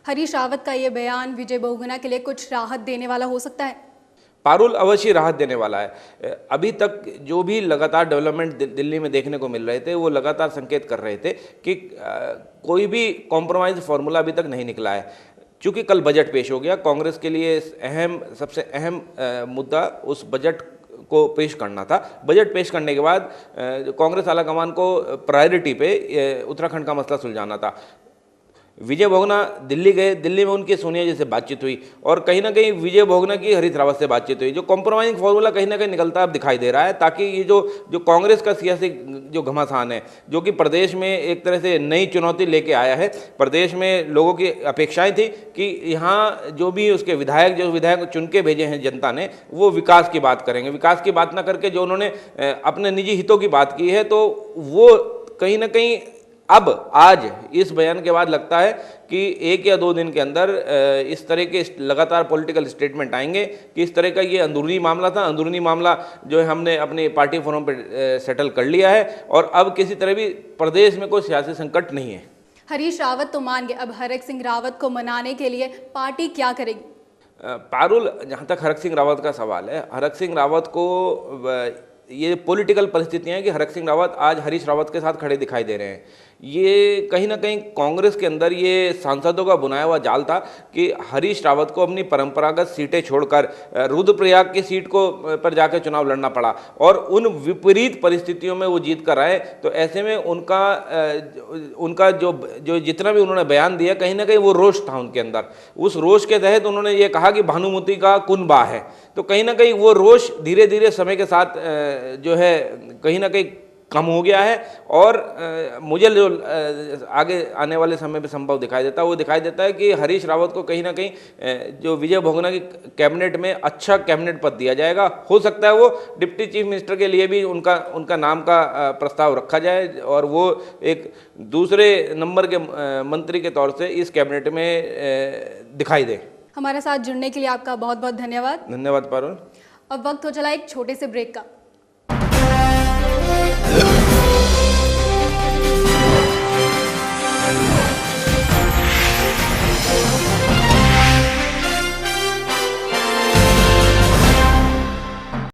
हरीश रावत का ये बयान विजय बहुगुणा के लिए कुछ राहत देने वाला हो सकता है? पारुल अवश्य राहत देने वाला है। अभी तक जो भी लगातार डेवलपमेंट दिल्ली में देखने को मिल रहे थे वो लगातार संकेत कर रहे थे कि कोई भी कॉम्प्रोमाइज फार्मूला अभी तक नहीं निकला है। चूँकि कल बजट पेश हो गया, कांग्रेस के लिए सबसे अहम मुद्दा उस बजट को पेश करना था। बजट पेश करने के बाद कांग्रेस आलाकमान को प्रायोरिटी पे उत्तराखंड का मसला सुलझाना था। विजय बहुगुणा दिल्ली गए, दिल्ली में उनकी सोनिया जी से बातचीत हुई और कहीं ना कहीं विजय बहुगुणा की हरीश रावत से बातचीत हुई। जो कॉम्प्रोमाइजिंग फार्मूला कहीं ना कहीं निकलता अब दिखाई दे रहा है, ताकि ये जो कांग्रेस का सियासी जो घमासान है, जो कि प्रदेश में एक तरह से नई चुनौती लेके आया है। प्रदेश में लोगों की अपेक्षाएं थी कि यहाँ जो भी उसके विधायक चुन के भेजे हैं जनता ने, वो विकास की बात करेंगे। विकास की बात ना करके जो उन्होंने अपने निजी हितों की बात की है, तो वो कहीं ना कहीं अब आज इस बयान के बाद लगता है कि 1 या 2 दिन के अंदर इस तरह के लगातार पॉलिटिकल स्टेटमेंट आएंगे कि इस तरह का ये अंदरूनी मामला था। अंदरूनी मामला जो है हमने अपने पार्टी फोरम पर सेटल कर लिया है और अब किसी तरह भी प्रदेश में कोई सियासी संकट नहीं है। हरीश रावत तो मान गए, अब हरक सिंह रावत को मनाने के लिए पार्टी क्या करेगी? पारुल, जहाँ तक हरक सिंह रावत का सवाल है, हरक सिंह रावत को ये पॉलिटिकल परिस्थितियाँ हैं कि हरक सिंह रावत आज हरीश रावत के साथ खड़े दिखाई दे रहे हैं। ये कहीं ना कहीं कांग्रेस के अंदर ये सांसदों का बुनाया हुआ जाल था कि हरीश रावत को अपनी परंपरागत सीटें छोड़कर रुद्रप्रयाग की सीट को पर जाकर चुनाव लड़ना पड़ा और उन विपरीत परिस्थितियों में वो जीत कर आए। तो ऐसे में उनका जो जितना भी उन्होंने बयान दिया, कहीं ना कहीं वो रोष था उनके अंदर। उस रोष के तहत उन्होंने ये कहा कि भानुमति का कुनबा है। तो कहीं ना कहीं वो रोष धीरे धीरे समय के साथ जो है कहीं ना कहीं कम हो गया है और मुझे जो आगे आने वाले समय में संभव दिखाई देता है, वो दिखाई देता है कि हरीश रावत को कहीं ना कहीं जो विजय बहुगुणा की कैबिनेट में अच्छा कैबिनेट पद दिया जाएगा। हो सकता है वो डिप्टी चीफ मिनिस्टर के लिए भी उनका नाम का प्रस्ताव रखा जाए और वो एक दूसरे नंबर के मंत्री के तौर से इस कैबिनेट में दिखाई दे। हमारे साथ जुड़ने के लिए आपका बहुत बहुत धन्यवाद। धन्यवाद पारुल। अब वक्त हो चला एक छोटे से ब्रेक का।